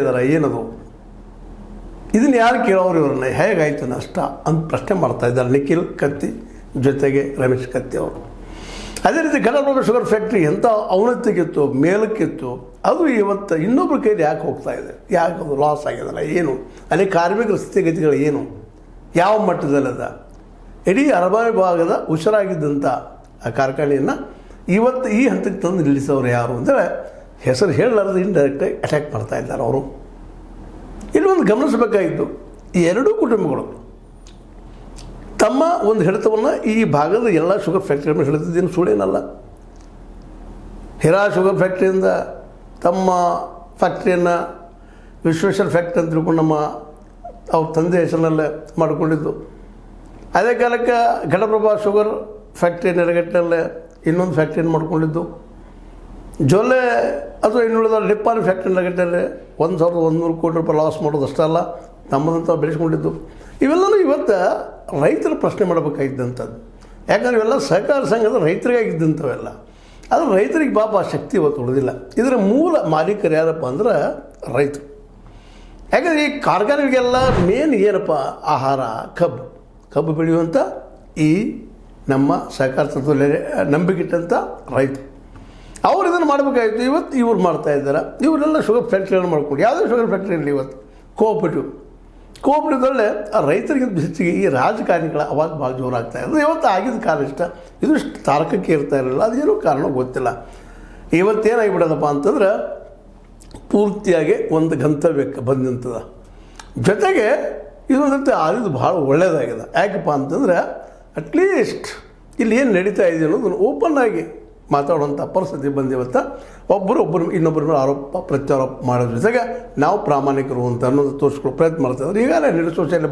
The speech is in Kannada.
ಇದ್ದಾರೆ, ಏನದು, ಇದನ್ನು ಯಾರು ಕೇಳೋರು ಇವ್ರನ್ನ, ಹೇಗಾಯ್ತು ನಷ್ಟ ಅಂತ ಪ್ರಶ್ನೆ ಮಾಡ್ತಾ ಇದ್ದಾರೆ ನಿಖಿಲ್ ಕತ್ತಿ ಜೊತೆಗೆ ರಮೇಶ್ ಕತ್ತಿ ಅವರು. ಅದೇ ರೀತಿ ಘಟಪ್ರಭಾ ಶುಗರ್ ಫ್ಯಾಕ್ಟ್ರಿ ಎಂಥ ಅವನತಿಗಿತ್ತು, ಮೇಲಕ್ಕಿತ್ತು, ಅದು ಇವತ್ತು ಇನ್ನೊಬ್ಬರ ಕೈಲಿ ಯಾಕೆ ಹೋಗ್ತಾ ಇದೆ, ಯಾಕೆ ಅದು ಲಾಸ್ ಆಗಿದಲ್ಲ, ಏನು ಅಲ್ಲಿ ಕಾರ್ಮಿಕರ ಸ್ಥಿತಿಗತಿಗಳು ಏನು, ಯಾವ ಮಟ್ಟದಲ್ಲದ, ಇಡೀ ಅರಬಾವಿ ಭಾಗದ ಹುಷಾರಾಗಿದ್ದಂಥ ಆ ಕಾರ್ಖಾನೆಯನ್ನು ಇವತ್ತು ಈ ಹಂತಕ್ಕೆ ತಂದು ನಿಲ್ಲಿಸೋರು ಯಾರು ಅಂದರೆ ಹೆಸರು ಹೇಳಲಾರ್ದು ಇಂಡೈರೆಕ್ಟಾಗಿ ಅಟ್ಯಾಕ್ ಮಾಡ್ತಾ ಇದ್ದಾರೆ ಅವರು. ಇಲ್ಲೊಂದು ಗಮನಿಸಬೇಕಾಗಿದ್ದು, ಈ ಎರಡೂ ಕುಟುಂಬಗಳು ತಮ್ಮ ಒಂದು ಹಿಡಿತವನ್ನು ಈ ಭಾಗದ ಎಲ್ಲ ಶುಗರ್ ಫ್ಯಾಕ್ಟ್ರಿ ಹಿಡಿದಿದ್ದೇನು ಸುಳ್ಳೇನಲ್ಲ. ಹಿರಾ ಶುಗರ್ ಫ್ಯಾಕ್ಟ್ರಿಯಿಂದ ತಮ್ಮ ಫ್ಯಾಕ್ಟ್ರಿಯನ್ನು ವಿಶ್ವೇಶ್ವರ ಫ್ಯಾಕ್ಟ್ರಿ ಅಂತ ತಿಳ್ಕೊಂಡು ಅವ್ರ ತಂದೆ ಹೆಸರಿನಲ್ಲೇ ಮಾಡಿಕೊಂಡಿದ್ದು. ಅದೇ ಕಾಲಕ್ಕೆ ಘಟಪ್ರಭಾ ಶುಗರ್ ಫ್ಯಾಕ್ಟ್ರಿ ನೆರಗಟ್ಟಿನಲ್ಲೇ ಇನ್ನೊಂದು ಫ್ಯಾಕ್ಟ್ರಿಯನ್ನು ಮಾಡ್ಕೊಂಡಿದ್ದು. ಜೊಲ್ಲೆ ಅಥವಾ ಇನ್ನುಳಿದ ಲಿಪ್ಪಾನ್ ಫ್ಯಾಕ್ಟ್ರಿ ನೆರಗಟ್ಟಲ್ಲಿ 1,100 ಕೋಟಿ ರೂಪಾಯಿ ಲಾಸ್ ಮಾಡೋದು ಅಷ್ಟೇ ಅಲ್ಲ, ನಮ್ಮದಂತ ಬೆಳೆಸ್ಕೊಂಡಿದ್ದು. ಇವೆಲ್ಲವೂ ಇವತ್ತು ರೈತರ ಪ್ರಶ್ನೆ ಮಾಡಬೇಕಾಗಿದ್ದಂಥದ್ದು. ಯಾಕಂದರೆ ಇವೆಲ್ಲ ಸಹಕಾರ ಸಂಘದ ರೈತರಿಗಾಗಿದ್ದಂಥವೆಲ್ಲ. ಆದರೆ ರೈತರಿಗೆ ಪಾಪ ಆ ಶಕ್ತಿ ಇವತ್ತು ಉಳಿದಿಲ್ಲ. ಇದರ ಮೂಲ ಮಾಲೀಕರು ಯಾರಪ್ಪ ಅಂದ್ರೆ ರೈತರು. ಯಾಕಂದರೆ ಈ ಕಾರ್ಖಾನೆಗಳಿಗೆಲ್ಲ ಮೇನ್ ಏನಪ್ಪ, ಆಹಾರ, ಕಬ್ಬು ಬೆಳೆಯುವಂಥ ಈ ನಮ್ಮ ಸಹಕಾರ ತತ್ವದಲ್ಲಿ ನಂಬಿಕಿಟ್ಟಂಥ ರೈತರು ಅವ್ರು ಇದನ್ನು ಮಾಡಬೇಕಾಗಿತ್ತು. ಇವತ್ತು ಇವ್ರು ಮಾಡ್ತಾ ಇದ್ದಾರೆ. ಇವರೆಲ್ಲ ಶುಗರ್ ಫ್ಯಾಕ್ಟ್ರಿಗಳನ್ನು ಮಾಡ್ಕೊಂಡು, ಯಾವುದೇ ಶುಗರ್ ಫ್ಯಾಕ್ಟ್ರಿ ಇರಲಿ ಇವತ್ತು ಕೋಆಪರೇಟಿವ್ದಲ್ಲೇ ರೈತರಿಗಿಂತ ಹೆಚ್ಚಿಗೆ ಈ ರಾಜಕಾರಣಿಗಳ ಅವಾಗ ಭಾಳ ಜೋರಾಗ್ತಾ ಇರೋದು. ಇವತ್ತು ಆಗಿದ್ದ ಕಾಲ ಇಷ್ಟ, ಇದು ತಾರಕಕ್ಕೆ ಇರ್ತಾ ಇರಲಿಲ್ಲ, ಅದೇನೋ ಕಾರಣ ಗೊತ್ತಿಲ್ಲ. ಇವತ್ತೇನಾಗಿಬಿಡೋದಪ್ಪ ಅಂತಂದ್ರೆ ಪೂರ್ತಿಯಾಗಿ ಒಂದು ಗಂತವ್ಯಕ್ಕೆ ಬಂದಂಥದ. ಜೊತೆಗೆ ಇದೊಂದಂತೆ ಆದಿದ್ದು ಭಾಳ ಒಳ್ಳೆಯದಾಗಿದೆ. ಯಾಕಪ್ಪ ಅಂತಂದ್ರೆ ಅಟ್ಲೀಸ್ಟ್ ಇಲ್ಲಿ ಏನು ನಡೀತಾ ಇದೆ ಅನ್ನೋದನ್ನು ಓಪನ್ ಆಗಿ ಮಾತಾಡುವಂಥ ಪರಿಸ್ಥಿತಿ ಬಂದಿವತ್ತ. ಒಬ್ಬರು ಇನ್ನೊಬ್ಬರ ಮೇಲೆ ಆರೋಪ ಪ್ರತ್ಯಾರೋಪ ಮಾಡೋದ್ರ ಜೊತೆಗೆ ನಾವು ಪ್ರಾಮಾಣಿಕರು ಅಂತ ಅನ್ನೋದು ತೋರಿಸ್ಕೊಳ್ಳೋ ಪ್ರಯತ್ನ ಮಾಡ್ತಾಯಿದ್ದಾರೆ. ಈಗಾಗಲೇ ಸೋಷಿಯಲ್